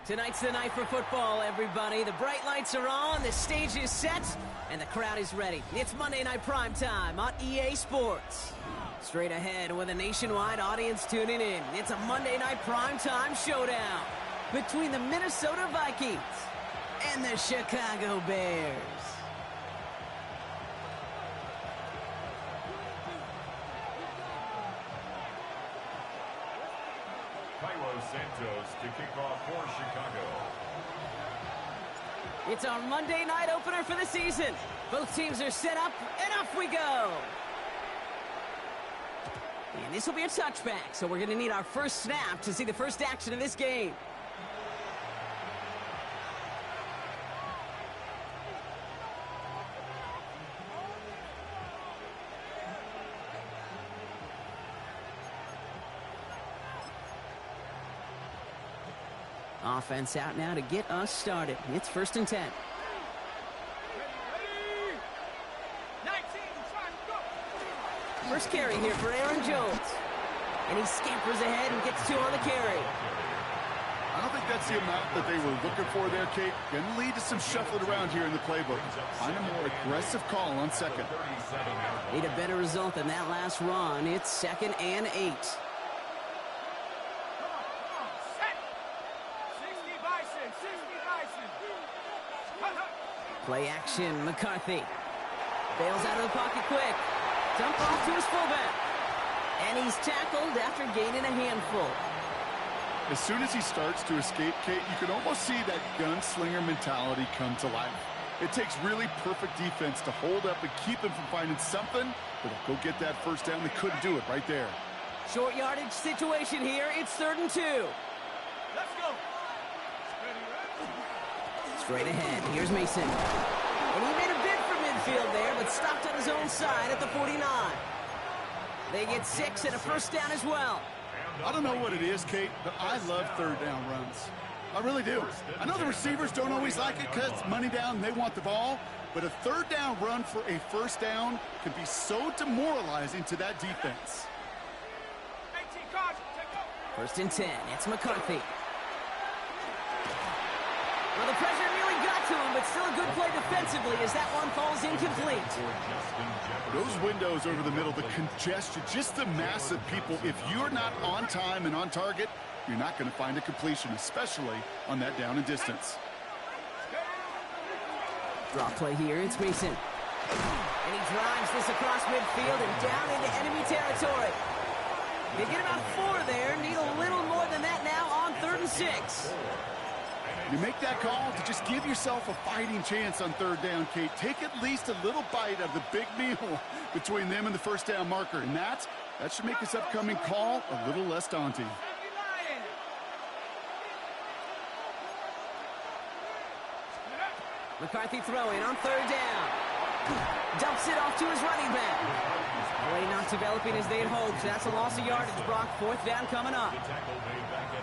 Tonight's the night for football, everybody. The bright lights are on, the stage is set, and the crowd is ready. It's Monday Night Primetime on EA Sports. Straight ahead with a nationwide audience tuning in, it's a Monday Night Primetime showdown between the Minnesota Vikings and the Chicago Bears. Santos to kick off for Chicago. It's our Monday night opener for the season. Both teams are set up, and off we go. And this will be a touchback, so we're going to need our first snap to see the first action of this game. Offense out now to get us started. It's 1st and 10. First carry here for Aaron Jones. And he scampers ahead and gets 2 on the carry. I don't think that's the amount that they were looking for there, Kate. Going to lead to some shuffling around here in the playbook. Find a more aggressive call on second. Need a better result than that last run. It's 2nd and 8. Play action, McCarthy. Bails out of the pocket quick. Dump off to his fullback. And he's tackled after gaining a handful. As soon as he starts to escape, Kate, you can almost see that gunslinger mentality come to life. It takes really perfect defense to hold up and keep him from finding something that'll go get that first down. They couldn't do it right there. Short yardage situation here. It's 3rd and 2. Let's go. Straight ahead, here's Mason. And he made a bid for midfield there, but stopped on his own side at the 49. They get 6 and a first down as well. I don't know what it is, Kate, but I love 3rd down runs. I really do. I know the receivers don't always like it because it's money down and they want the ball, but a 3rd down run for a first down can be so demoralizing to that defense. 1st and 10, it's McCarthy. Well, the pressure nearly got to him, but still a good play defensively as that one falls incomplete. Those windows over the middle, the congestion, just the mass of people, if you're not on time and on target, you're not going to find a completion, especially on that down and distance. Draw play here, it's Mason. And he drives this across midfield and down into enemy territory. They get about 4 there, need a little more than that now on 3rd and 6. You make that call to just give yourself a fighting chance on 3rd down, Kate. Take at least a little bite of the big meal between them and the first down marker. And that should make this upcoming call a little less daunting. McCarthy throwing on 3rd down. Dumps it off to his running back. Play not developing as they had hoped. That's a loss of yardage, Brock. 4th down coming up.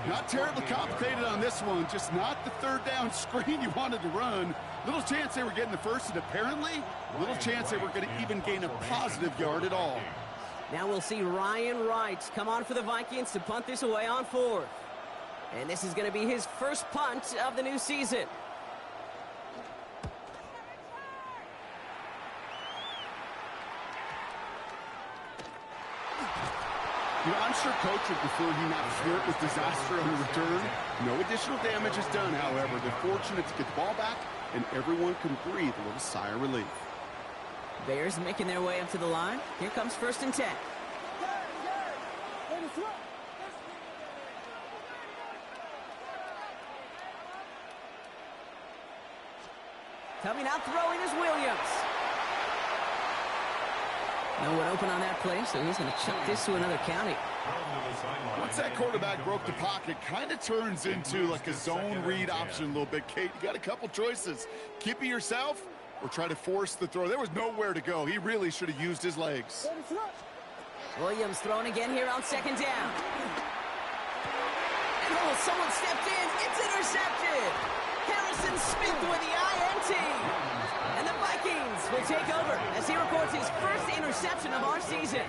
Not terribly complicated on this one, just not the 3rd down screen you wanted to run. Little chance they were getting the first, and apparently, little chance they were going to even gain a positive yard at all. Now we'll see Ryan Wright come on for the Vikings to punt this away on 4th. And this is going to be his first punt of the new season. You know, I'm sure Coach would prefer he not flirt with disaster on the return. No additional damage is done, however. They're fortunate to get the ball back, and everyone can breathe a little sigh of relief. Bears making their way up to the line. Here comes 1st and 10. Coming out throwing is Williams. No one open on that play, so he's going to chuck this to another county. Once that quarterback broke the pocket, kind of turns into like a zone read option a little bit, Kate. You got a couple choices. Keep it yourself or try to force the throw. There was nowhere to go. He really should have used his legs. Williams throwing again here on 2nd down. And oh, someone stepped in. It's intercepted. Harrison Smith with the INT. And the Vikings will take over as he records his first interception of our season.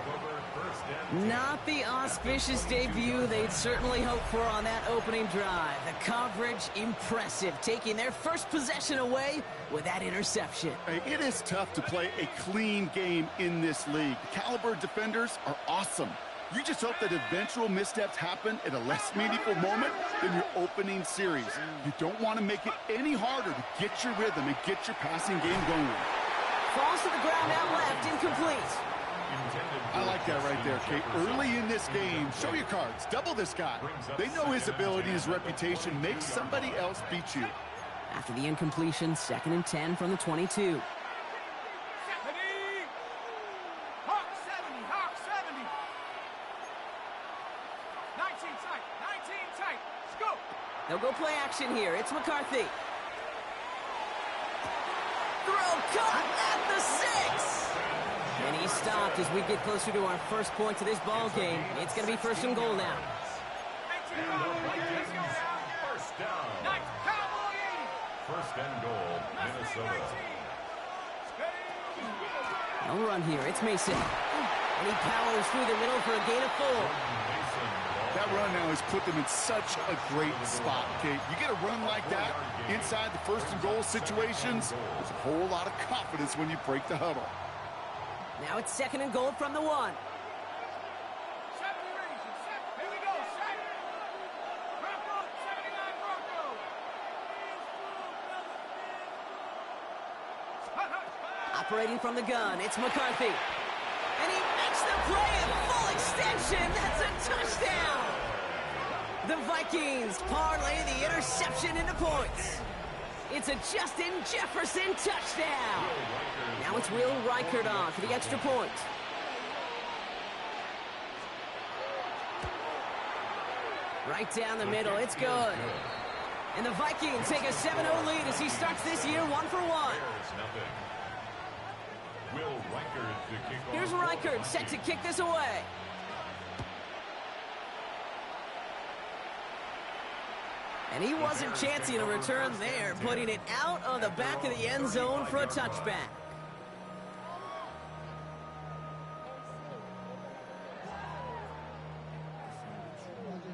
Not the auspicious debut they'd certainly hoped for on that opening drive. The coverage, impressive, taking their first possession away with that interception. Hey, it is tough to play a clean game in this league. The caliber defenders are awesome. You just hope that eventual missteps happen at a less meaningful moment than your opening series. You don't want to make it any harder to get your rhythm and get your passing game going. Falls to the ground out left, incomplete. I like that right there, Kate. Early in this game, show your cards. Double this guy. They know his ability, his reputation. Make somebody else beat you. After the incompletion, 2nd and 10 from the 22. Hawk 70, Hawk 70. 19 tight, 19 tight. Let's go. They'll go play action here. It's McCarthy. Throw caught at the 6. And he stopped as we get closer to our first point to this ball game. It's going to be 1st and goal now. First down. First and goal, Minnesota. No run here. It's Mason. And he powers through the middle for a gain of 4. That run now has put them in such a great spot, Kate. You get a run like that inside the 1st and goal situations, there's a whole lot of confidence when you break the huddle. Now it's 2nd and goal from the 1. 70 ranges. Here we go. Set. Bronco, 79 Bronco. Operating from the gun, it's McCarthy. And he makes the play at full extension. That's a touchdown. The Vikings parlay the interception into points. It's a Justin Jefferson touchdown. Now it's Will Reichert on for the extra point. Right down the middle, it's good. And the Vikings take a 7-0 lead as he starts this year 1-for-1. Here's Reichert set to kick this away. And he wasn't chancing a return there, putting it out on the back of the end zone for a touchback.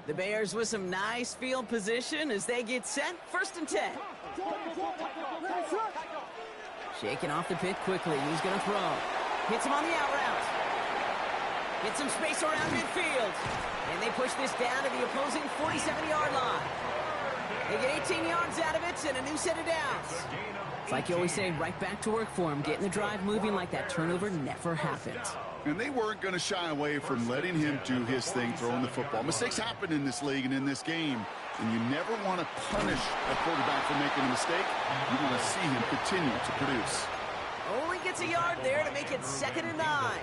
The Bears with some nice field position as they get set. 1st and 10. Shaking off the pit quickly. He's going to throw. Hits him on the out route. Get some space around midfield. And they push this down to the opposing 47-yard line. They get 18 yards out of it and a new set of downs. It's like you always say, right back to work for him. Getting the drive moving like that turnover never happened. And they weren't going to shy away from letting him do his thing, throwing the football. Mistakes happen in this league and in this game. And you never want to punish a quarterback for making a mistake. You want to see him continue to produce. Only gets a yard there to make it 2nd and 9.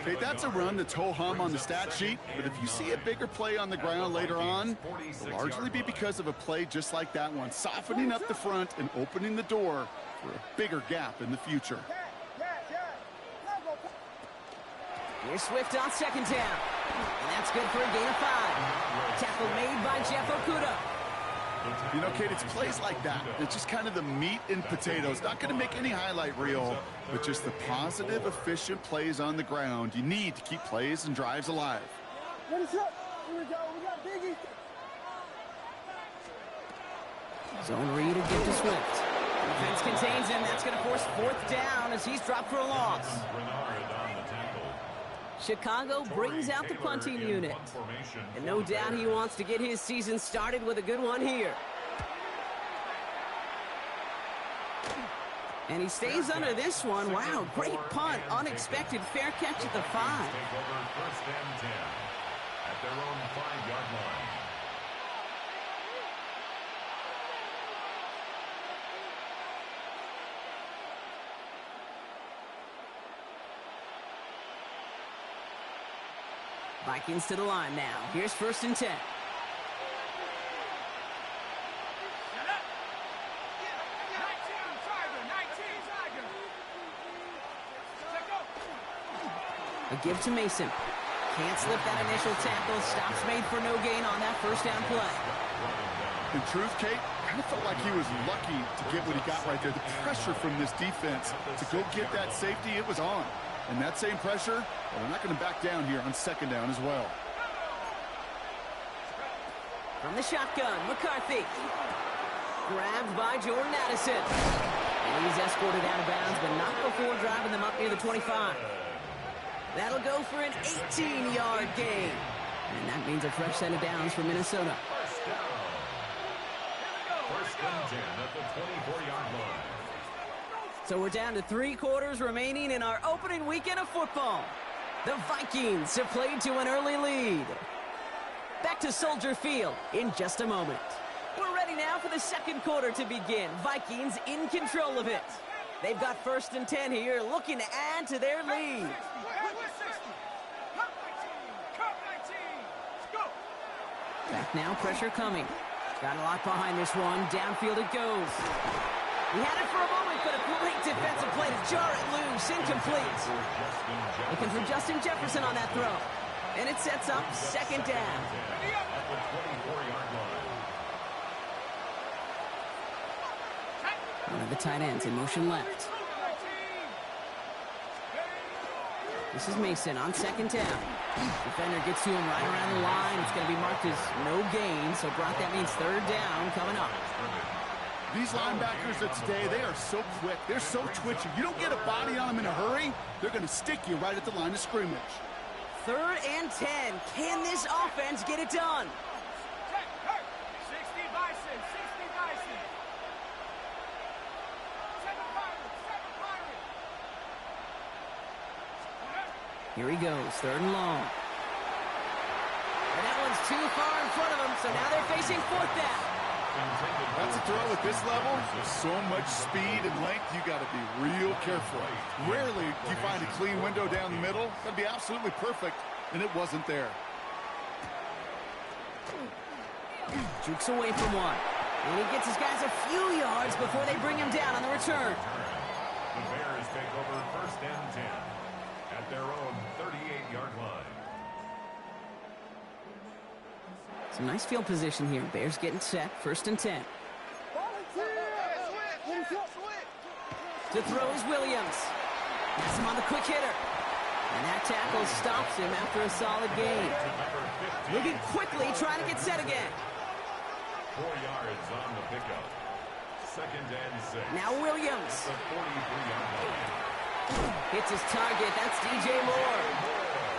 Okay, that's a run that's ho-hum on the stat sheet, but if you see a bigger play on the ground later on, it'll largely be because of a play just like that one, softening up the front and opening the door for a bigger gap in the future. Here's Swift on 2nd down. And that's good for a gain of 5. Tackle made by Jeff Okuda. You know, Kate, it's plays like that. It's just kind of the meat and potatoes. Not going to make any highlight reel, but just the positive, efficient plays on the ground. You need to keep plays and drives alive. What is up? Here we go. We got Biggie. Zone read to give to Swift. Defense contains him. That's going to force 4th down as he's dropped for a loss. Chicago brings out the punting unit. And no doubt he wants to get his season started with a good one here. And he stays under this one. Wow, great punt. Unexpected fair catch at the 5. First and 10 at their own 5-yard line. Vikings to the line now. Here's 1st and 10. A give to Mason. Can't slip that initial tackle. Stops made for no gain on that 1st down play. In truth, Kate, kind of felt like he was lucky to get what he got right there. The pressure from this defense to go get that safety, it was on. And that same pressure, well, they're not going to back down here on second down as well. From the shotgun, McCarthy. Grabbed by Jordan Addison. And he's escorted out of bounds, but not before driving them up near the 25. That'll go for an 18-yard gain. And that means a fresh set of downs for Minnesota. First down. First and 10 at the 24-yard line. So we're down to 3 quarters remaining in our opening weekend of football. The Vikings have played to an early lead. Back to Soldier Field in just a moment. We're ready now for the second quarter to begin. Vikings in control of it. They've got first and 10 here, looking to add to their lead. Back now, pressure coming. Got a lot behind this one. Downfield it goes. He had it for a moment, but a great defensive play to jar it loose. Incomplete. Looking for Justin Jefferson on that throw. And it sets up second down. One of the tight ends in motion left. This is Mason on second down. Defender gets to him right around the line. It's going to be marked as no gain. So, Brock, that means third down coming up. These linebackers of today, they are so quick. They're so twitchy. You don't get a body on them in a hurry, they're going to stick you right at the line of scrimmage. Third and 10. Can this offense get it done? 60 Bison, 60 Bison. 7 Pirates, 7 Pirates. Here he goes, third and long. And that one's too far in front of him, so now they're facing fourth down. That's a throw at this level. There's so much speed and length, you got to be real careful. Rarely do you find a clean window down the middle. That'd be absolutely perfect, and it wasn't there. Jukes away from one. And he gets his guys a few yards before they bring him down on the return. The Bears take over first and 10 at their own 38-yard line. Some nice field position here. Bears getting set. First and 10. To throw is Williams. That's him on the quick hitter. And that tackle stops him after a solid gain. Moving quickly, trying to get set again. 4 yards on the pickup. Second and 6. Now Williams. The 43-yard line. Hits his target. That's DJ Moore.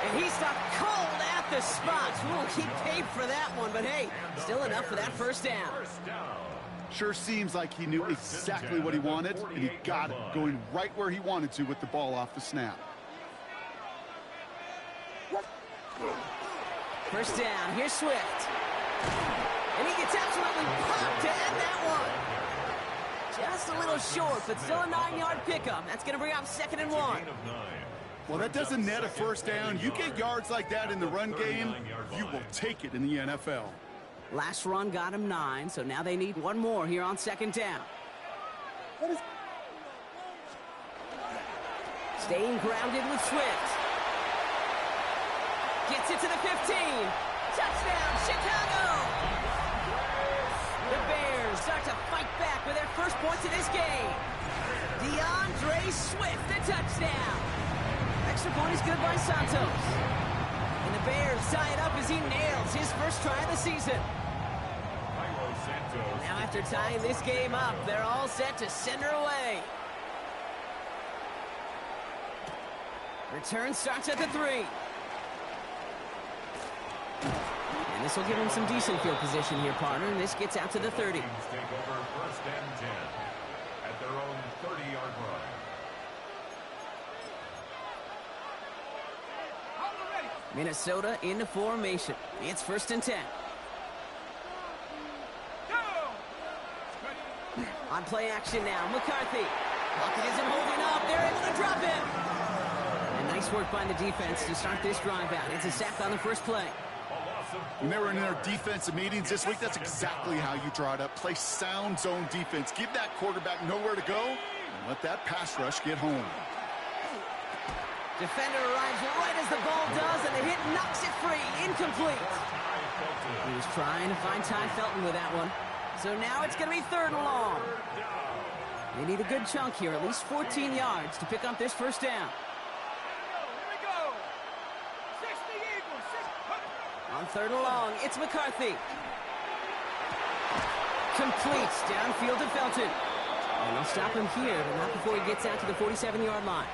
And he stopped cold at the spot. We'll keep paid for that one, but hey, still enough for that first down. First down. Sure seems like he knew exactly what he wanted, and he got it, going right where he wanted to with the ball off the snap. First down. Here's Swift. And he gets absolutely popped to end that one. Just a little short, but still a 9-yard pickup. That's going to bring up second and 1. Well, that doesn't net a first down. You get yards like that in the run game, you will take it in the NFL. Last run got him 9, so now they need one more here on second down. Staying grounded with Swift. Gets it to the 15. Touchdown, Chicago! The Bears start to fight back with their first points of this game. DeAndre Swift, the touchdown. Extra point is good by Santos. And the Bears tie it up as he nails his first try of the season. Now after tying this game up, they're all set to send her away. Return starts at the 3. And this will give him some decent field position here, partner. And this gets out to the 30. Take over first and 10 at their own 30-yard line. Minnesota into formation. It's first and 10. On play action now, McCarthy. Lockett isn't holding up. They're able to drop him. And nice work by the defense to start this drive out. It's a sack on the first play. When they were in their defensive meetings this week, that's exactly how you draw it up. Play sound zone defense. Give that quarterback nowhere to go and let that pass rush get home. Defender arrives right as the ball does, and the hit knocks it free. Incomplete. He was trying to find Ty Felton with that one. So now it's going to be third and long. They need a good chunk here, at least 14 yards to pick up this first down. third and long. It's McCarthy. Completes downfield to Felton. And they'll stop him here, but not before he gets out to the 47-yard line.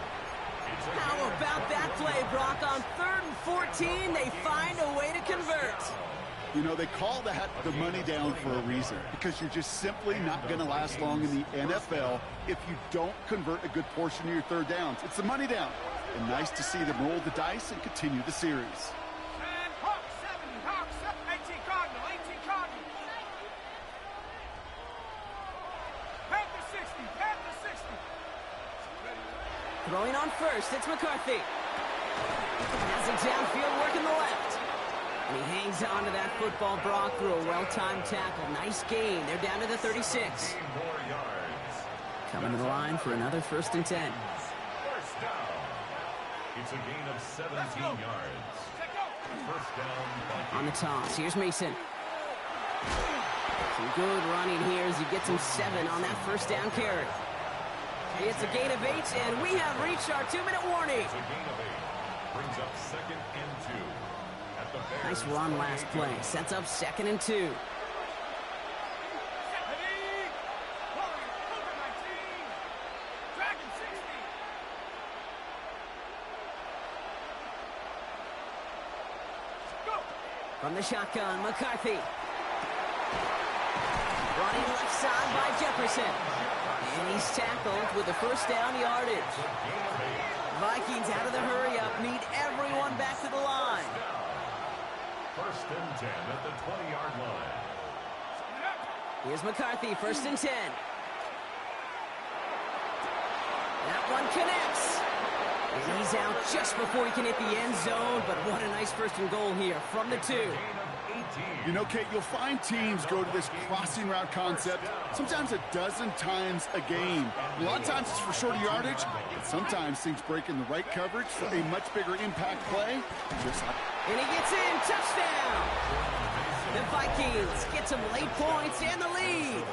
How about that play, Brock? On 3rd and 14, they find a way to convert. You know, they call that the money down for a reason, because you're just simply not going to last long in the NFL if you don't convert a good portion of your third downs. It's the money down. And nice to see them roll the dice and continue the series. And Hawk 70, 18 Cardinal, 18 Cardinal. Panther 60, Panther 60. Throwing on first, it's McCarthy. Has a downfield work in the left. And he hangs on to that football, Brock, through a well-timed tackle. Nice gain. They're down to the 36. Coming to the line for another 1st and 10. First down. It's a gain of 17 yards. First down. Vikings. On the toss, here's Mason. Some good running here as he gets him 7 on that 1st down carry. It's a gain of 8, and we have reached our 2-minute warning. It's a gain of 8. Brings up 2nd and 2. At the Bears. Nice run last play. Sets up 2nd and 2. From the shotgun, McCarthy. Running left side by Jefferson. And he's tackled with the 1st down yardage. Vikings out of the hurry-up need everyone back to the line. 1st and 10 at the 20-yard line. Here's McCarthy, 1st and 10. That one connects. And he's out just before he can hit the end zone, but what a nice 1st and goal here from the 2. You know, Kate, you'll find teams go to this crossing route concept sometimes a dozen times a game. A lot of times it's for shorter yardage, but sometimes things break in the right coverage for a much bigger impact play. And he gets in, touchdown! The Vikings get some late points and the lead.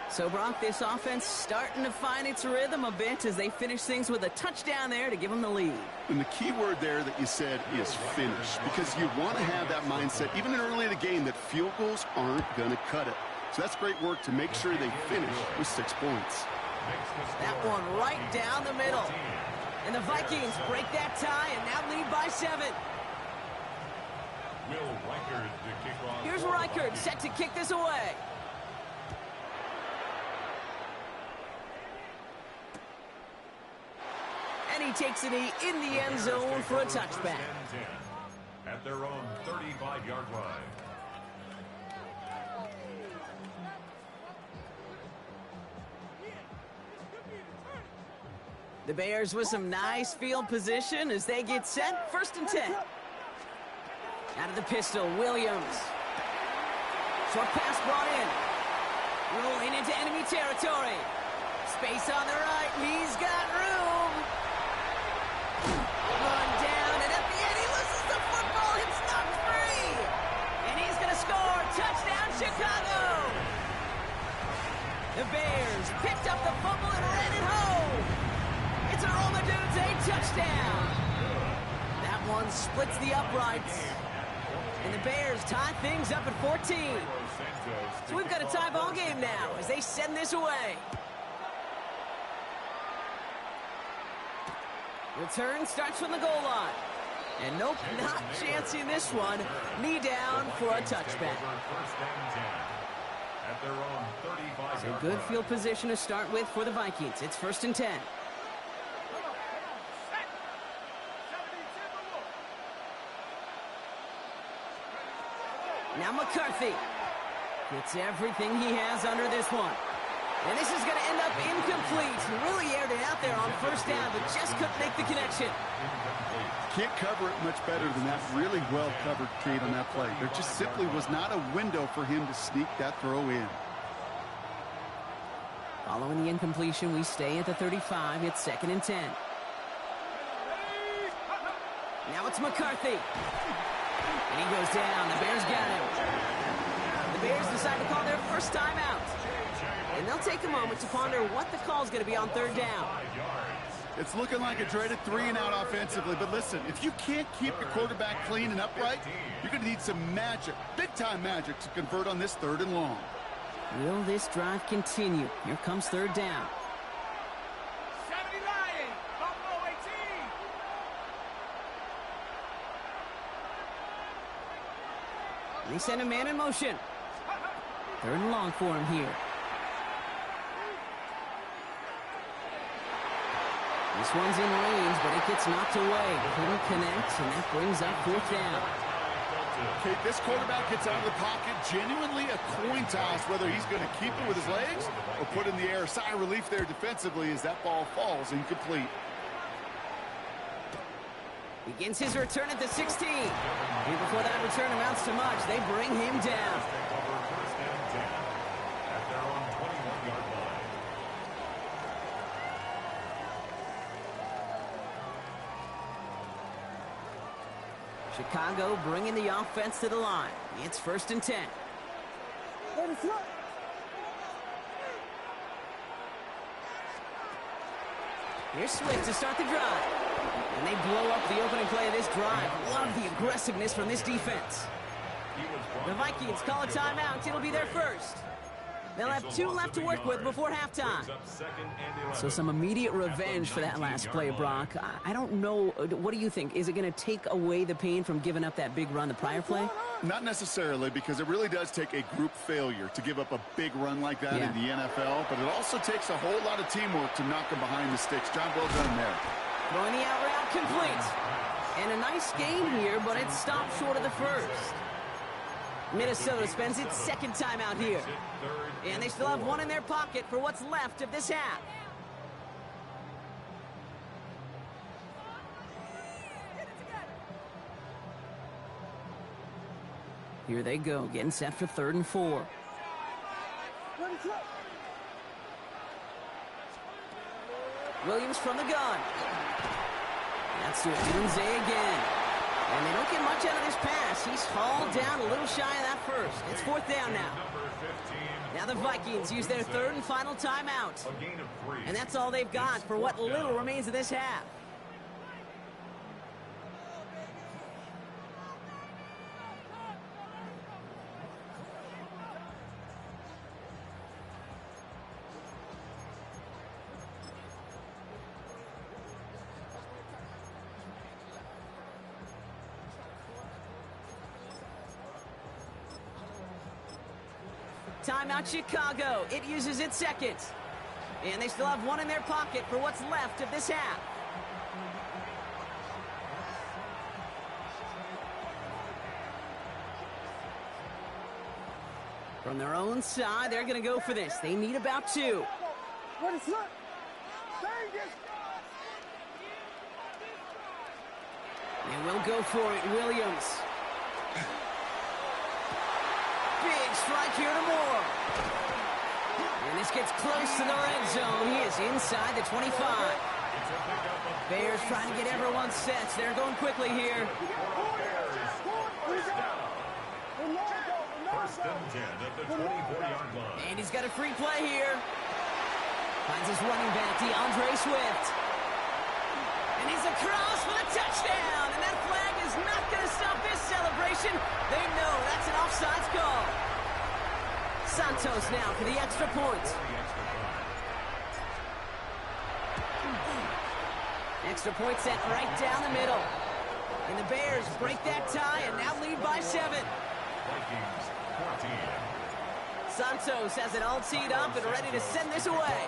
So, Brock, this offense starting to find its rhythm a bit as they finish things with a touchdown there to give them the lead. And the key word there that you said is finish, because you want to have that mindset, even early in the game, that field goals aren't going to cut it. So that's great work to make sure they finish with 6 points. That one right down the middle. And the Vikings break that tie and now lead by 7. Will Reichard to kick off. Here's Reichard set to kick this away. And he takes it in the end zone for a touchback. At their own 35-yard line. The Bears with some nice field position as they get set. 1st and 10. Out of the pistol, Williams. Short pass brought in. Rolling into enemy territory. Space on the right. He's got room. Run down, and at the end he loses the football. It's knocked free. And he's going to score. Touchdown, Chicago. The Bears picked up the fumble and ran it home. It's a Romadudes touchdown. That one splits the uprights. And the Bears tie things up at 14. So we've got a tie ball game now as they send this away. Return starts from the goal line. And nope, not chancing this one. Knee down for a touchback. So good field position to start with for the Vikings. It's 1st and 10. Now McCarthy gets everything he has under this one. And this is going to end up incomplete. Really aired it out there on 1st down, but just couldn't make the connection. Can't cover it much better than that. Really well covered, Kate, on that play. There just simply was not a window for him to sneak that throw in. Following the incompletion, we stay at the 35. It's 2nd and 10. Now it's McCarthy. And he goes down. The Bears got him. The Bears decide to call their first timeout. And they'll take a moment to ponder what the call is going to be on 3rd down. It's looking like a dreaded 3-and-out offensively, but listen, if you can't keep your quarterback clean and upright, you're going to need some magic, big-time magic, to convert on this 3rd and long. Will this drive continue? Here comes 3rd down. 70 Lions, Buffalo 18. They send a man in motion. 3rd and long for him here. This one's in range, but it gets knocked away. Couldn't connect, and that brings up 4th down. Okay, this quarterback gets out of the pocket, genuinely a coin toss, whether he's going to keep it with his legs or put in the air. Sigh of relief there defensively as that ball falls incomplete. Begins his return at the 16. Here before that return amounts to much, they bring him down. First and 10 at their own 21-yard line. Chicago bringing the offense to the line. It's 1st and 10. Ready, front. Here's Swift to start the drive. And they blow up the opening play of this drive. Love the aggressiveness from this defense. The Vikings call a timeout. It'll be their first. They'll have 2 left to work with before halftime. So some immediate revenge for that last play, Brock. I don't know. What do you think? Is it going to take away the pain from giving up that big run the prior play? Not necessarily, because it really does take a group failure to give up a big run like that in the NFL, but it also takes a whole lot of teamwork to knock them behind the sticks. John, well done there. Throwing the out route complete. And a nice game here, but it stopped short of the first. Minnesota spends its 2nd timeout here. And they still have 1 in their pocket for what's left of this half. Here they go, getting set for 3rd and 4. Ready, front. Williams from the gun. That's to Dunze again. And they don't get much out of this pass. He's hauled down a little shy of that first. It's 4th down now. Now the Vikings use their 3rd and final timeout. And that's all they've got for what little remains of this half. Timeout Chicago. It uses its 2nd. And they still have 1 in their pocket for what's left of this half. From their own side, they're going to go for this. They need about 2. Ready, front. Vegas. They will go for it. Williams. Big strike here to Moore. And this gets close to the red zone. He is inside the 25. Bears trying to get everyone set. They're going quickly here. First and 10 at the 24-yard line. And he's got a free play here. Finds his running back, DeAndre Swift. And he's across for the touchdown. And that flag is not going to stop this celebration. They know that's an offsides call. Santos now for the extra point. Extra point set right down the middle. And the Bears break that tie and now lead by 7. Vikings 14. Santos has it all teed up and ready to send this away.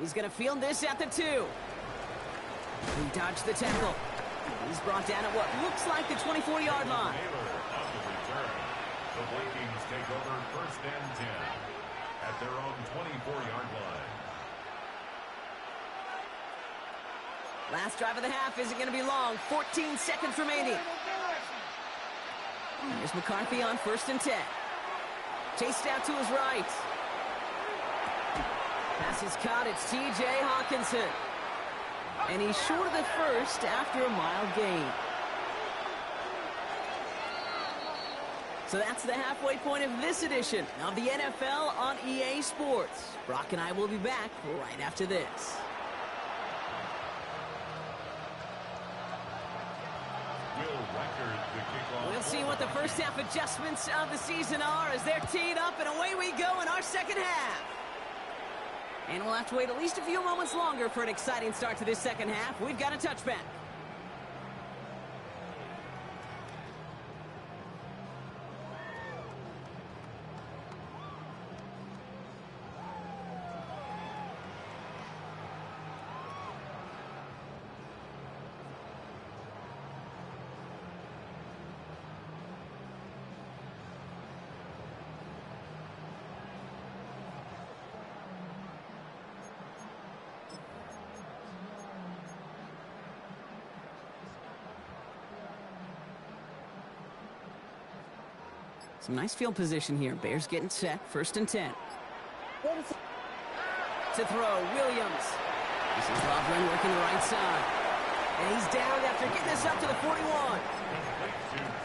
He's going to field this at the 2. He dodged the tackle. He's brought down at what looks like the 24-yard line. The Vikings take over first and 10 at their own 24-yard line. Last drive of the half isn't going to be long. 14 seconds remaining. Here's McCarthy on first and 10. Chased out to his right. Pass is caught. It's T.J. Hawkinson. And he's short of the first after a mild gain. So that's the halfway point of this edition of the NFL on EA Sports. Brock and I will be back right after this. We'll see what the first half adjustments of the season are as they're teed up, and away we go in our second half. And we'll have to wait at least a few moments longer for an exciting start to this second half. We've got a touchback. Some nice field position here. Bears getting set. 1st and 10. To throw, Williams. This is Rodman working the right side. And he's down after getting this up to the 41.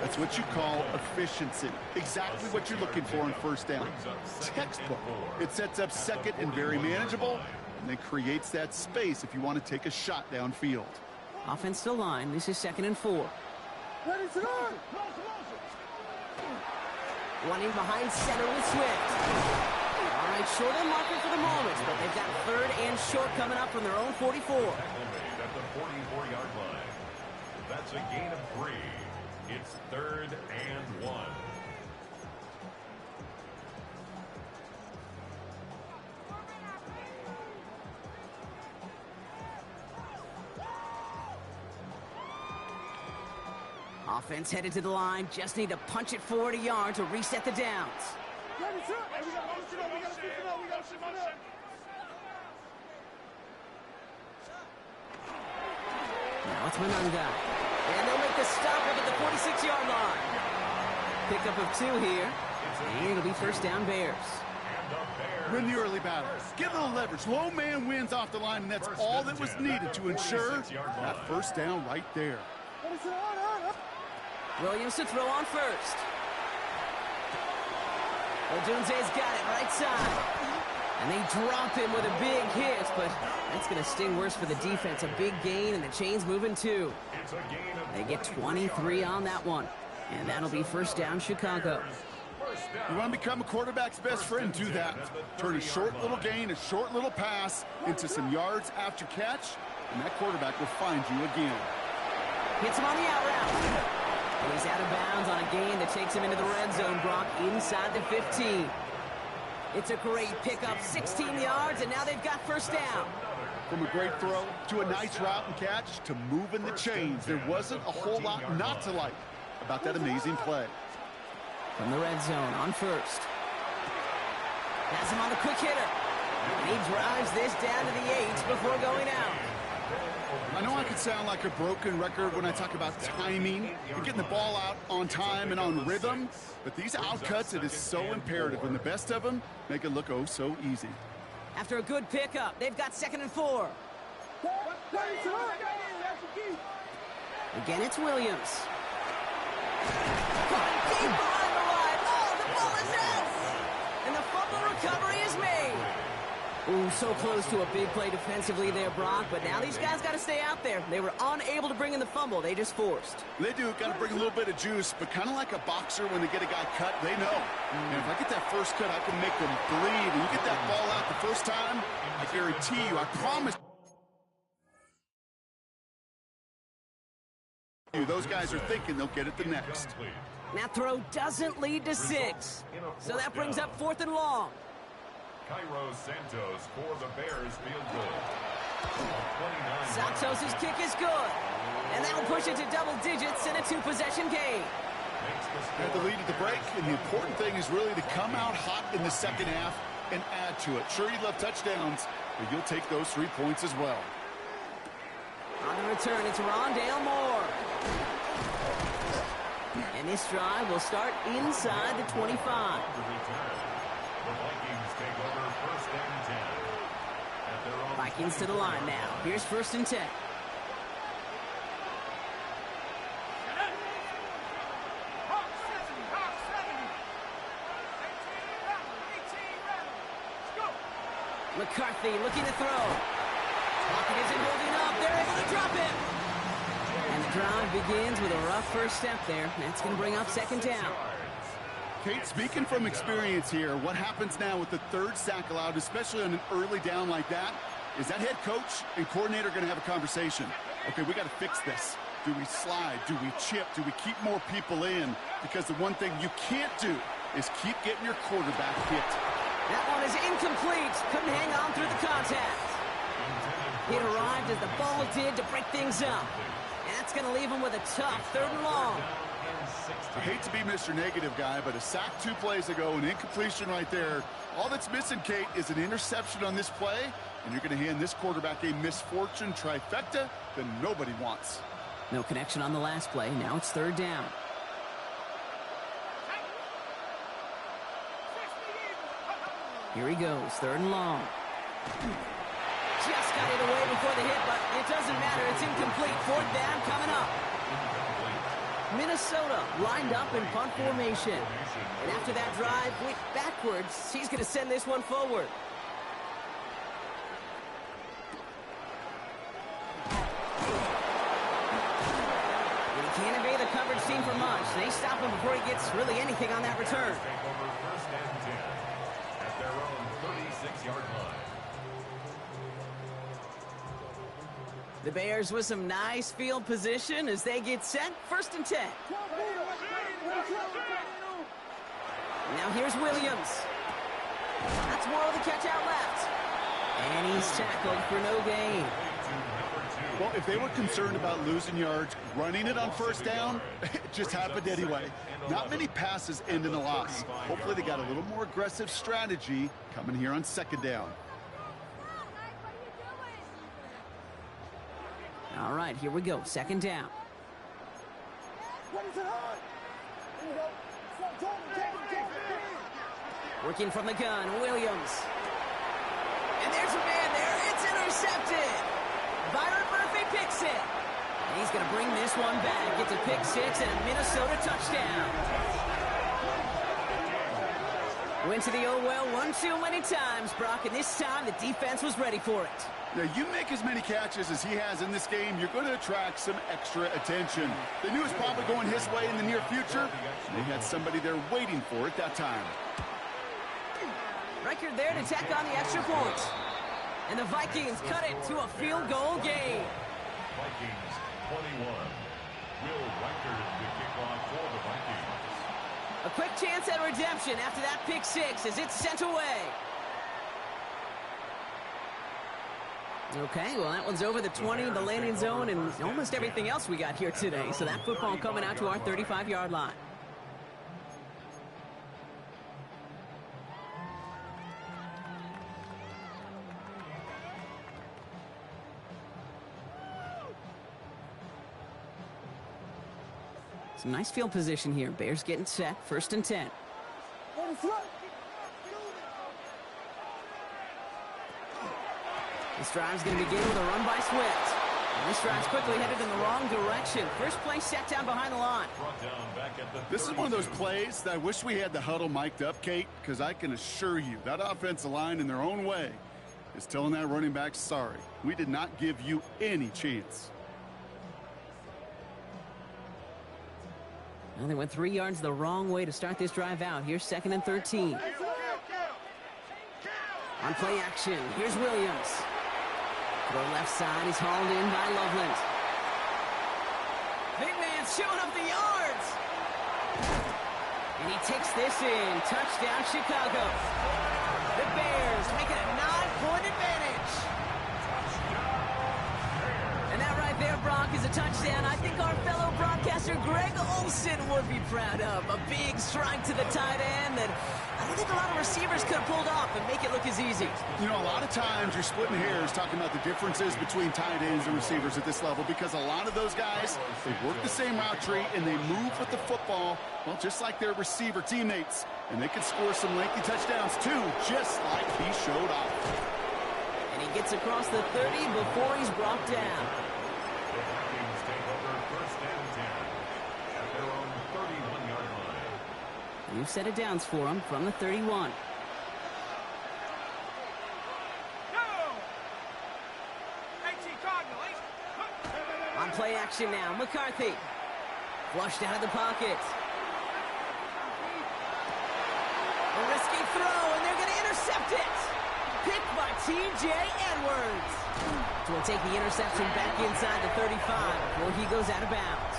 That's what you call efficiency. Exactly what you're looking for in 1st down. Textbook. It sets up 2nd and very manageable, and then creates that space if you want to take a shot downfield. Offense to line. This is 2nd and 4. Running behind center with Swift. All right, short on marker for the moment, but they've got 3rd and short coming up from their own 44. At the 44-yard line. That's a gain of 3. It's 3rd and 1. Offense headed to the line. Just need to punch it forward a yard to reset the downs. Now it's Manunga. And they'll make the stop up at the 46-yard line. Pickup of 2 here. And it'll be 1st down Bears. Win the early battle. Get a little leverage. Low man wins off the line, and that's all that was needed to ensure that 1st down right there. Williams to throw on 1st. Odunze's got it right side. And they drop him with a big hit, but that's going to sting worse for the defense. A big gain, and the chain's moving 2. They get 23 on that one. And that'll be 1st down Chicago. You want to become a quarterback's best friend, do that. Turn a short little gain, a short little pass into some yards after catch, and that quarterback will find you again. Hits him on the out route. And he's out of bounds on a gain that takes him into the red zone, Brock, inside the 15. It's a great pickup, 16 yards, and now they've got 1st down. From a great throw to a nice route and catch to moving the chains, there wasn't a whole lot not to like about that amazing play. From the red zone on 1st. Has him on the quick hitter. And he drives this down to the 8 before going out. I know I could sound like a broken record when I talk about timing and getting the ball out on time and on rhythm, but these outcuts, it is so imperative, and the best of them make it look oh so easy. After a good pickup, they've got 2nd and 4. Again, it's Williams. Caught deep behind the line. Oh, the ball is out! And the fumble recovery is made. Ooh, so close to a big play defensively there, Brock, but now these guys got to stay out there. They were unable to bring in the fumble. They just forced. They do. Got to bring a little bit of juice, but kind of like a boxer when they get a guy cut, they know. And if I get that first cut, I can make them bleed. And you get that ball out the first time, I guarantee you, I promise you, those guys are thinking they'll get it the next. That throw doesn't lead to 6. So that brings up 4th and long. Cairo Santos for the Bears field goal. Santos' kick is good. And that'll push it to double digits in a 2-possession game. Had the lead at the break, and the important thing is really to come out hot in the second half and add to it. Sure, you love touchdowns, but you'll take those 3 points as well. On the return, it's Rondale Moore. And this drive will start inside the 25. The Vikings take over 1st and 10. At their own Vikings to the line now. Here's 1st and 10. McCarthy looking to throw. Pocket isn't holding up. They're able to drop it. And the drive begins with a rough first step there. That's going to bring up second down. Kate, speaking from experience here, what happens now with the third sack allowed, especially on an early down like that, is that head coach and coordinator going to have a conversation. Okay, we got to fix this. Do we slide? Do we chip? Do we keep more people in? Because the one thing you can't do is keep getting your quarterback hit. That one is incomplete. Couldn't hang on through the contact. It arrived as the ball did to break things up. And that's going to leave him with a tough 3rd and long. I hate to be Mr. Negative guy, but a sack 2 plays ago, an incompletion right there. All that's missing, Kate, is an interception on this play, and you're going to hand this quarterback a misfortune trifecta that nobody wants. No connection on the last play. Now it's 3rd down. Here he goes, 3rd and long. Just got it away before the hit, but it doesn't matter. It's incomplete. 4th down coming up. Minnesota lined up in punt formation. And after that drive went backwards, he's going to send this one forward. And he can't evade the coverage team for much. They stop him before he gets really anything on that return. First and 10 at their own 36-yard line. The Bears with some nice field position as they get set. 1st and 10. Now here's Williams. That's Morrow, the catch out left. And he's tackled for no gain. Well, if they were concerned about losing yards, running it on 1st down, it just happened anyway. Not many passes end in a loss. Hopefully they got a little more aggressive strategy coming here on 2nd down. All right, here we go. 2nd down. Working from the gun, Williams. And there's a man there. It's intercepted. Byron Murphy picks it. And he's going to bring this one back. Gets a pick 6 and a Minnesota touchdown. Went to the oh well one too many times, Brock, and this time the defense was ready for it. Now, you make as many catches as he has in this game, you're going to attract some extra attention. They knew it was probably going his way in the near future. They had somebody there waiting for it that time. Record there to tack on the extra point. And the Vikings cut it to a field goal game. Vikings 21. Will Reichard the kickoff for the Vikings. A quick chance at redemption after that pick 6 as it's sent away. Okay, well, that one's over the 20, the landing zone, and almost everything else we got here today. So that football coming out to our 35-yard line. Some nice field position here. Bears getting set. 1st and 10. This drive's going to begin with a run by Swift. And this drive's quickly headed in the wrong direction. First play set down behind the line. This is one of those plays that I wish we had the huddle mic'd up, Kate, because I can assure you that offensive line in their own way is telling that running back, sorry, we did not give you any chance. Well, they went 3 yards the wrong way to start this drive out. Here's 2nd and 13. On play action, here's Williams. To the left side, he's hauled in by Loveland. Big man's showing up the yards. And he takes this in. Touchdown, Chicago. The Bears making a 9-point advantage. And that right there, Brock, is a touchdown I think our fellow broadcaster Greg Olson would be proud of. A big strike to the tight end that I don't think a lot of receivers could have pulled off and make it look as easy. You know, a lot of times you're splitting hairs talking about the differences between tight ends and receivers at this level because a lot of those guys, they work the same route tree and they move with the football, well, just like their receiver teammates. And they can score some lengthy touchdowns too, just like he showed off. And he gets across the 30 before he's brought down. The Vikings take over 1st and 10 at their own 31-yard line. New set of downs for him from the 31. play action now. McCarthy. Flushed out of the pocket. A risky throw, and they're going to intercept it. Picked by T.J. Edwards. So we'll take the interception back inside the 35 before he goes out of bounds.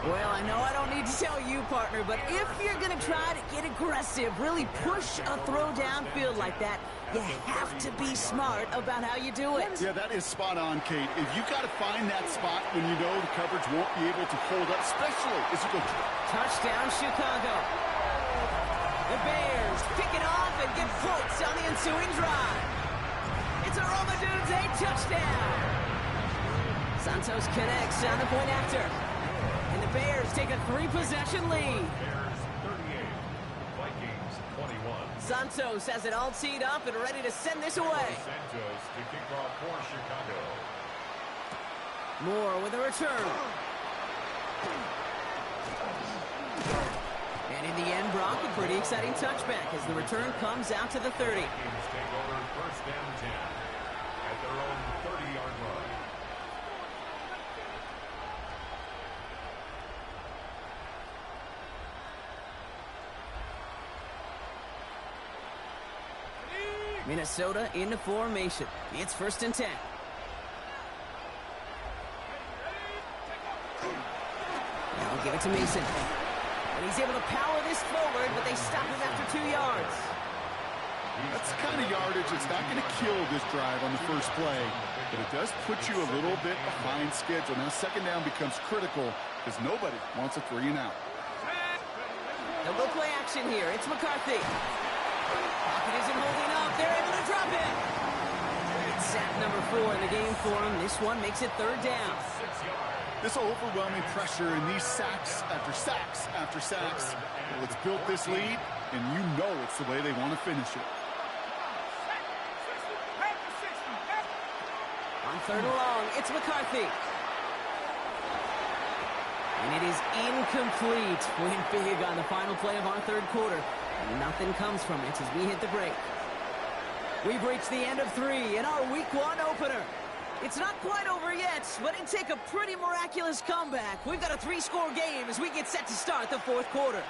Well, I know I don't need to tell you, partner, but if you're going to try to get aggressive, really push a throw downfield like that, you have to be smart about how you do it. Yeah, that is spot on, Kate. If you got to find that spot when you know the coverage won't be able to hold up, especially as you go. Touchdown, Chicago. The Bears pick it off and get points on the ensuing drive. It's a Roma Dudes 8 touchdown. Santos connects on the point after. And the Bears take a 3-possession lead. Bears 38, Vikings 21. Santos has it all teed up and ready to send this away. Santos to kick off for Chicago. Moore with a return. And in the end, Brock, a pretty exciting touchback as the return comes out to the 30. Vikings take over first and 10 at their own 30-yard line. Minnesota into formation. It's first and 10. Now we'll give it to Mason. And he's able to power this forward, but they stop him after 2 yards. That's the kind of yardage that's not going to kill this drive on the first play, but it does put you a little bit behind schedule. Now second down becomes critical because nobody wants a 3-and-out. They'll go play action here. It's McCarthy. Pocket isn't holding up. They're able to drop it. It's sack number 4 in the game for him. This one makes it third down. 6 yards. This overwhelming pressure and these sacks after sacks after sacks. Well, it's built this lead, and you know it's the way they want to finish it. On third and long, it's McCarthy. And it is incomplete. Went big on the final play of our third quarter. Nothing comes from it as we hit the break. We've reached the end of 3 in our Week 1 opener. It's not quite over yet, but it'd take a pretty miraculous comeback. We've got a 3-score game as we get set to start the fourth quarter.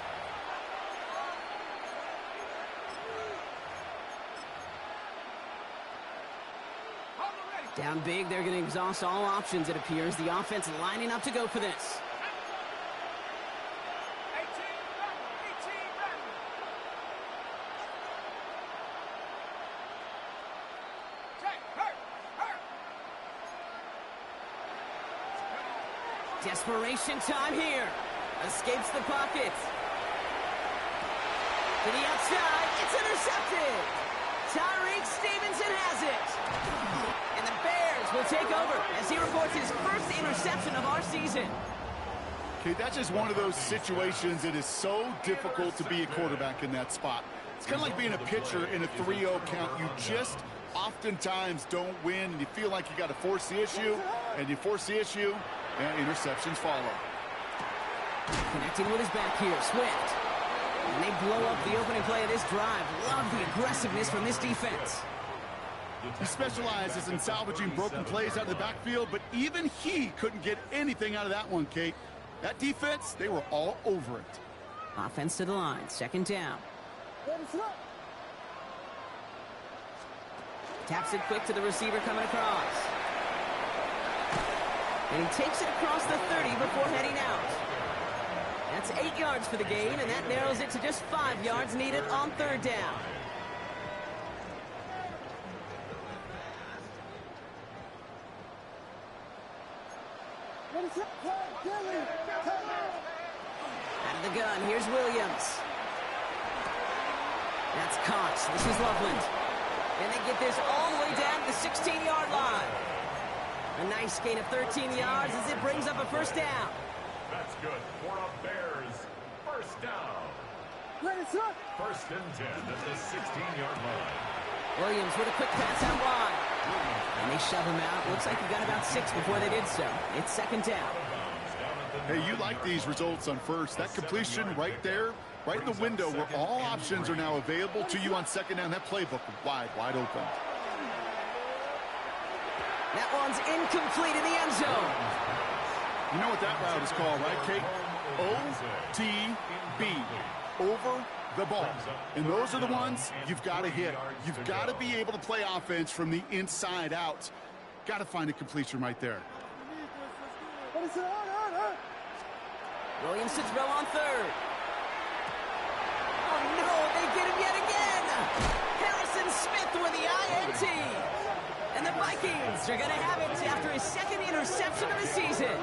Down big, they're going to exhaust all options, it appears. The offense lining up to go for this. Desperation time here. Escapes the pocket. To the outside. It's intercepted. Tyreek Stevenson has it. And the Bears will take over as he reports his first interception of our season. Okay, that's just one of those situations that is so difficult to be a quarterback in that spot. It's kind of like being a pitcher in a 3-0 count. You just oftentimes don't win, and you feel like you got to force the issue, and you force the issue, and interceptions follow. Connecting with his back here, Swift. And they blow up the opening play of this drive. Love the aggressiveness from this defense. He specializes in salvaging broken plays out of the backfield, but even he couldn't get anything out of that one, Kate. That defense, they were all over it. Offense to the line, second down. Taps it quick to the receiver coming across. And he takes it across the 30 before heading out. That's 8 yards for the gain, and that narrows it to just 5 yards needed on third down. Out of the gun, here's Williams. That's caught. This is Loveland. And they get this all the way down to the 16-yard line. A nice gain of 13 yards as it brings up a first down. That's good for a Bears first down. First and 10 at the 16-yard line. Williams with a quick pass out wide. And they shove him out. Looks like he got about 6 before they did so. It's second down. Hey, you like these results on first. That completion right there, right in the window where all options are now available to you on second down. That playbook wide open. That one's incomplete in the end zone. You know what that route is called, right, Kate? OTB, over the ball. And those are the ones you've got to hit. You've got to be able to play offense from the inside out. Got to find a completion right there. Williams to throw on third. Oh, no, they get him yet again. Harrison Smith with the INT. And the Vikings are going to have it after his second interception of the season.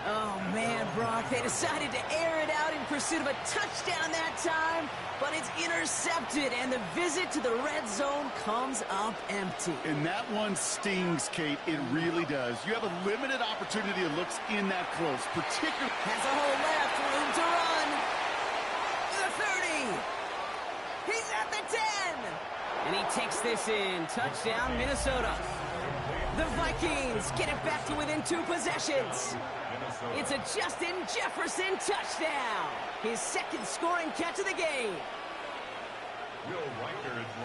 Oh, man, Brock, they decided to air it out in pursuit of a touchdown that time, but it's intercepted, and the visit to the red zone comes up empty. And that one stings, Kate. It really does. You have a limited opportunity that looks in that close, particularly. Has a hole left, room to run. The 30. He's at the 10. And he takes this in. Touchdown, Minnesota. The Vikings get it back to within 2 possessions. It's a Justin Jefferson touchdown. His second scoring catch of the game.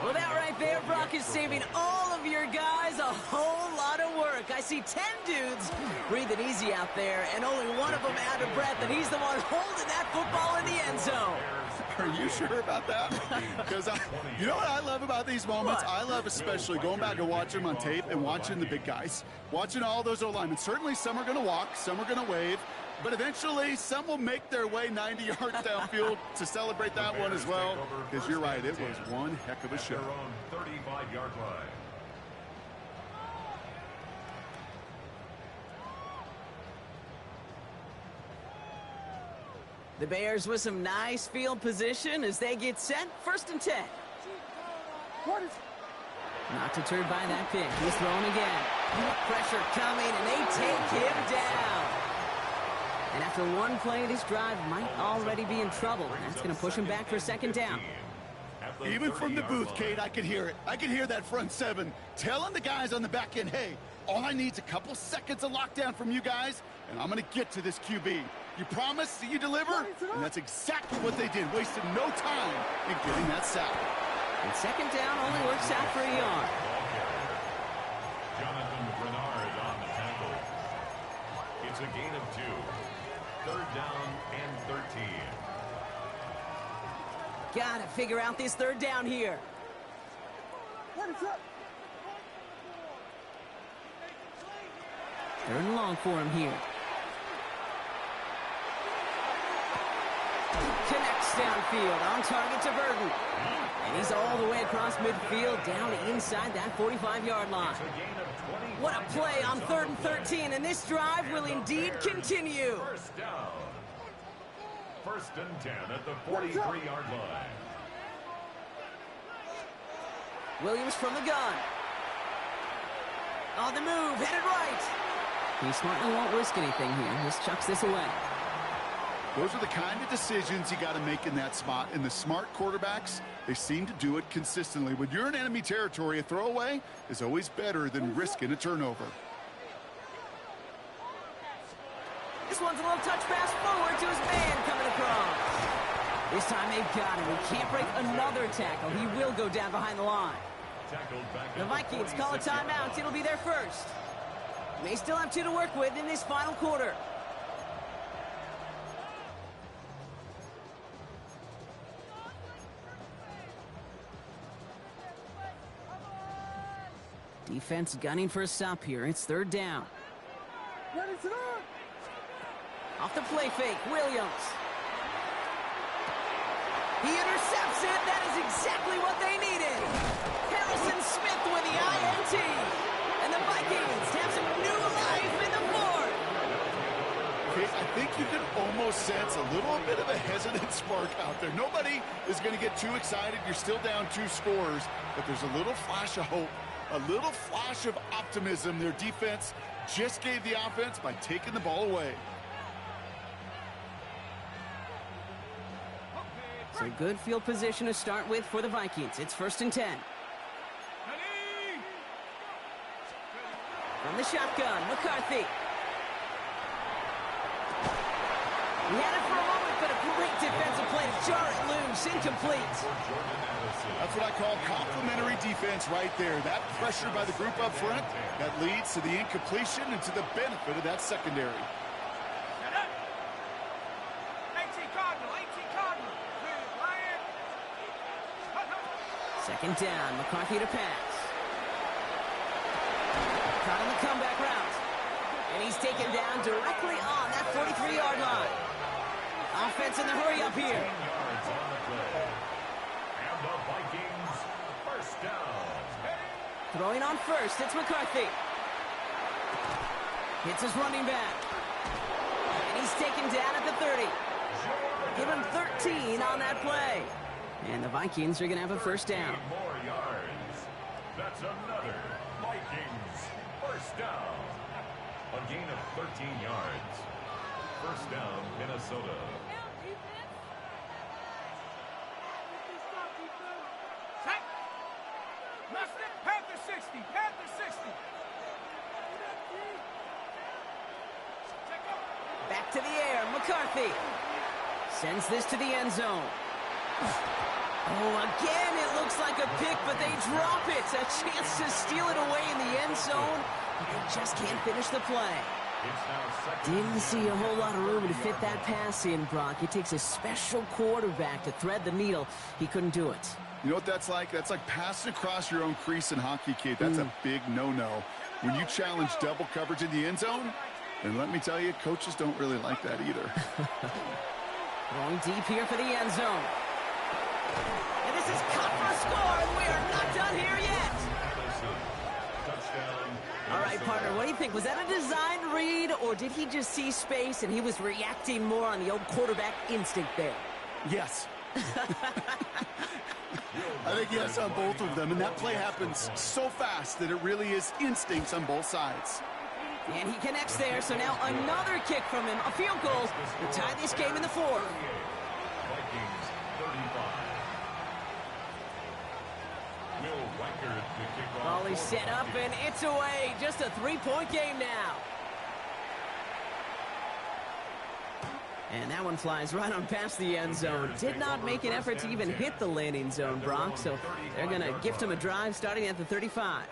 Well, that right there, Brock, is saving all of your guys a whole lot of work. I see 10 dudes breathing easy out there, and only one of them out of breath, and he's the one holding that football in the end zone. Are you sure about that? Because you know what I love about these moments? What? I love especially going back and watching them on tape and watching the big guys. Watching all those O-linemen. Certainly some are going to walk, some are going to wave, but eventually some will make their way 90 yards downfield to celebrate that one as well. Because you're right, it was one heck of a show. 35-yard line. The Bears with some nice field position as they get set. 1st and 10. Not deterred by that pick. He's thrown again. Pressure coming, and they take him down. And after one play, this drive might already be in trouble. That's going to push him back for 2nd down. Even from the booth, Kate, I could hear it. I could hear that front 7 telling the guys on the back end, hey, all I need is a couple seconds of lockdown from you guys, and I'm going to get to this QB. You promise that you deliver? And that's exactly what they did, wasting no time in getting that sack. And 2nd down only works out for a yard. Jonathan Bernard on the tackle. It's a gain of 2. 3rd down and 13. Gotta figure out this 3rd down here. 3rd and long for him here. Connects downfield, on target to Burton. And he's all the way across midfield, down inside that 45-yard line. What a play on 3rd and 13, and this drive will indeed continue. 1st down. 1st and 10 at the 43-yard line. Williams from the gun. On the move, headed right. He smartly won't risk anything here. Just chucks this away. Those are the kind of decisions you got to make in that spot. And the smart quarterbacks, they seem to do it consistently. When you're in enemy territory, a throwaway is always better than risking a turnover. This one's a little touch pass forward to his man coming across. This time they've got him. He can't break another tackle. He will go down behind the line. The Vikings call a timeout. It'll be their first. They still have 2 to work with in this final quarter. Defense gunning for a stop here. It's 3rd down. Off the play fake, Williams. He intercepts it. That is exactly what they needed. Harrison Smith with the INT. And the Vikings have some new life in the 4th. Okay, I think you can almost sense a little bit of a hesitant spark out there. Nobody is going to get too excited. You're still down 2 scores, but there's a little flash of hope, a little flash of optimism. Their defense just gave the offense by taking the ball away. So good field position to start with for the Vikings. It's 1st and 10. From the shotgun, McCarthy. He had it for a moment, but a great defensive play to jar it loose. Incomplete. I That's what I call complementary defense right there. That pressure by the group up front, that leads to the incompletion and to the benefit of that secondary. 18 Cardinal, 18 Cardinal. Ryan. Second down, McCarthy to pass. Caught on the comeback route. And he's taken down directly on that 43-yard line. Offense in the hurry up here. 10 yards on the play. And the Vikings, first down. Throwing on first, it's McCarthy. Hits his running back. And he's taken down at the 30. Give him 13 on that play. And the Vikings are going to have a first down. More yards. That's another Vikings first down. A gain of 13 yards. First down, Minnesota. Check. Missed it. Panther 60. Panther 60. Check up. Back to the air, McCarthy. Sends this to the end zone. Oh, again, it looks like a pick, but they drop it. A chance to steal it away in the end zone, but they just can't finish the play. Didn't see a whole lot of room to fit that pass in, Brock. It takes a special quarterback to thread the needle. He couldn't do it. You know what that's like? That's like passing across your own crease in hockey, kid. That's a big no-no. When you challenge double coverage in the end zone, and let me tell you, coaches don't really like that either. Going deep here for the end zone. And this is cut for a score, and we are not done here yet. All right, partner, what do you think? Was that a designed read, or did he just see space and he was reacting more on the old quarterback instinct there? Yes. I think yes on both of them, and that play happens so fast that it really is instincts on both sides. And he connects there, so now another kick from him, a field goal to tie this game in the fourth. Vikings 35. Will Reichert to kick off. Ball is set up, and it's away. Just a three-point game now. And that one flies right on past the end zone. Did not make an effort to even hit the landing zone, Brock, so they're going to gift him a drive starting at the 35.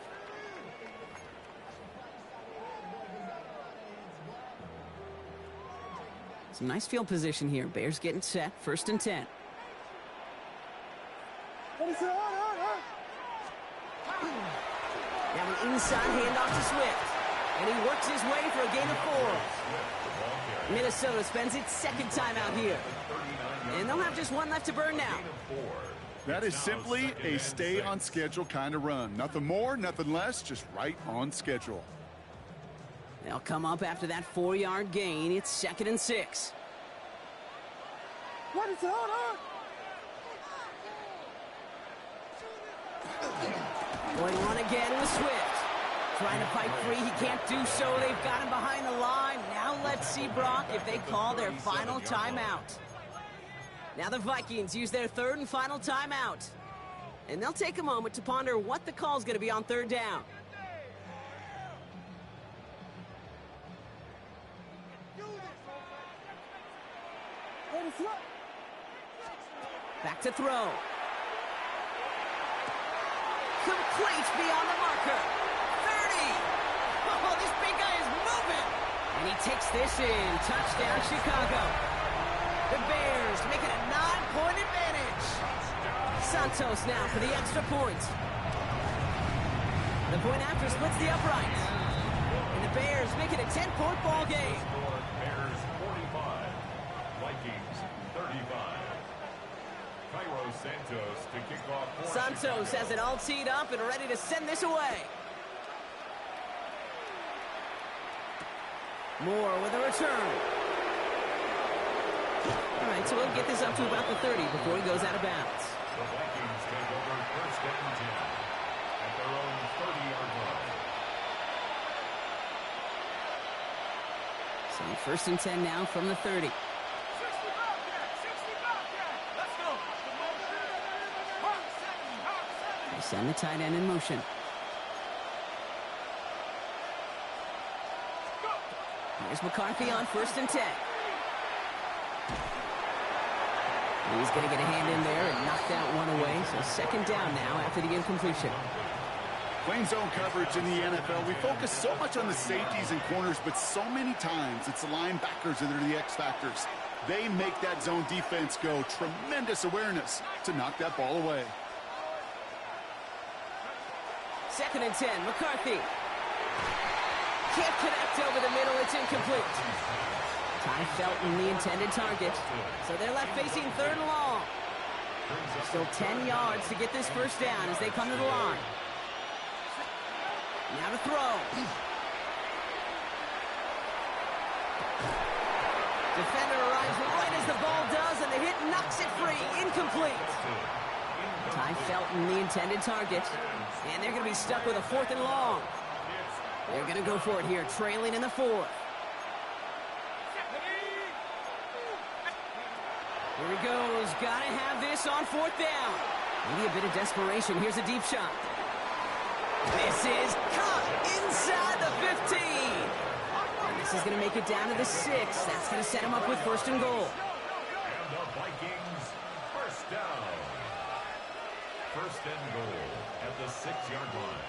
Some nice field position here. Bears getting set. First and 10. Now an inside handoff to Swift. And he works his way for a gain of 4. Minnesota spends its second time out here. And they'll have just one left to burn now. That is simply a stay-on-schedule kind of run. Nothing more, nothing less, just right on schedule. They'll come up after that 4-yard gain. It's second and 6. What is it? Hold on. Going on again with Swift. Trying to fight free. He can't do so. They've got him behind the line. Now let's see, Brock, if they call their final timeout. Now the Vikings use their third and final timeout. And they'll take a moment to ponder what the call's going to be on third down. Back to throw. Complete beyond the marker. 30. Oh, this big guy is moving. And he takes this in. Touchdown, Chicago. The Bears make it a 9-point advantage. Santos now for the extra point. The point after splits the uprights. And the Bears make it a 10-point ball game. Bears 45. Vikings 35. Cairo Santos to kick off. Santos has it all teed up and ready to send this away. Moore with a return. All right, so we'll get this up to about the 30 before he goes out of bounds. The Vikings take over first and 10 at their own 30-yard line. So first and 10 now from the 30. 60 Bobcat! 60 Bobcat! Let's go! Hard 70! Hard 70! They send the tight end in motion. Here's McCarthy on first and 10. He's going to get a hand in there and knock that one away. So second down now after the incompletion. Playing zone coverage in the NFL, we focus so much on the safeties and corners, but so many times it's the linebackers that are the X factors. They make that zone defense go. Tremendous awareness to knock that ball away. Second and 10, McCarthy. Can't connect over the middle, it's incomplete. Ty Felton, the intended target. So they're left facing third and long. Still 10 yards to get this first down as they come to the line. Now to throw. Defender arrives right as the ball does, and the hit knocks it free. Incomplete. Ty Felton, the intended target. And they're going to be stuck with a fourth and long. They're going to go for it here, trailing in the fourth. Here he goes. Got to have this on fourth down. Maybe a bit of desperation. Here's a deep shot. This is caught inside the 15. And this is going to make it down to the 6. That's going to set him up with first and goal. And the Vikings, first down. First and goal at the 6-yard line.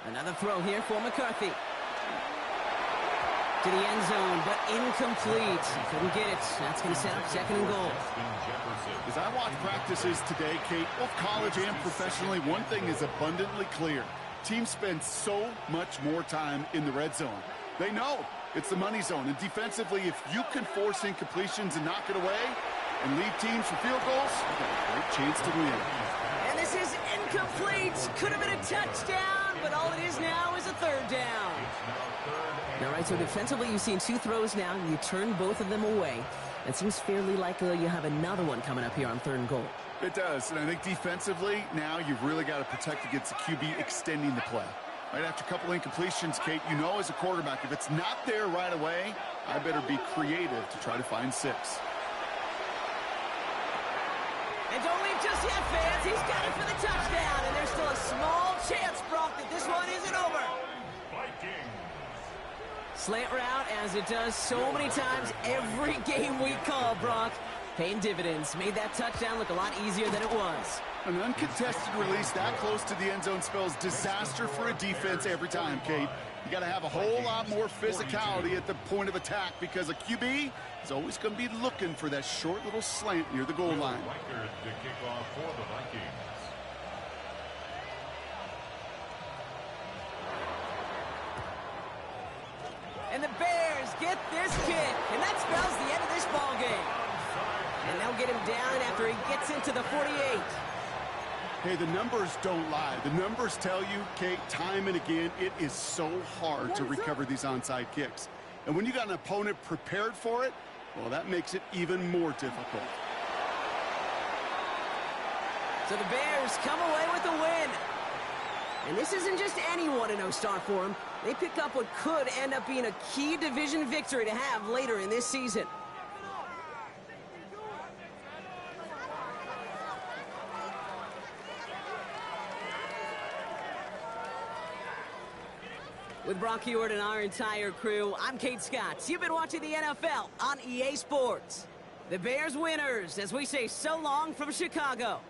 Another throw here for McCarthy. To the end zone, but incomplete. Couldn't get it. That's going to set up second and goal. As I watch practices today, Kate, both college and professionally, one thing is abundantly clear. Teams spend so much more time in the red zone. They know it's the money zone. And defensively, if you can force incompletions and knock it away and lead teams for field goals, you've got a great chance to win. And this is incomplete. Could have been a touchdown, but all it is now is a third down. All right, so defensively, you've seen 2 throws now. You turn both of them away. It seems fairly likely you have another one coming up here on third and goal. It does, and I think defensively, now you've really got to protect against the QB extending the play. Right after a couple incompletions, Kate, you know as a quarterback, if it's not there right away, I better be creative to try to find 6. And don't leave just yet, fans. He's got it for the touchdown, and there's still a small chance, Brock, that this one isn't over. Vikings. Slant route, as it does so many times every game we call, Brock. Paying dividends. Made that touchdown look a lot easier than it was. An uncontested release that close to the end zone spells disaster for a defense every time, Kate. You got to have a whole lot more physicality at the point of attack because a QB is always going to be looking for that short little slant near the goal line. Record to kick off for the Vikings. And the Bears get this kick, and that spells the end of this ball game. And they'll get him down after he gets into the 48. Hey, the numbers don't lie. The numbers tell you, Kate, time and again, it is so hard to recover these onside kicks. And when you got an opponent prepared for it, well, that makes it even more difficult. So the Bears come away with the win. And this isn't just any 1-0 start for them. They pick up what could end up being a key division victory to have later in this season. With Brock Heward and our entire crew, I'm Kate Scott. You've been watching the NFL on EA Sports. The Bears winners as we say so long from Chicago.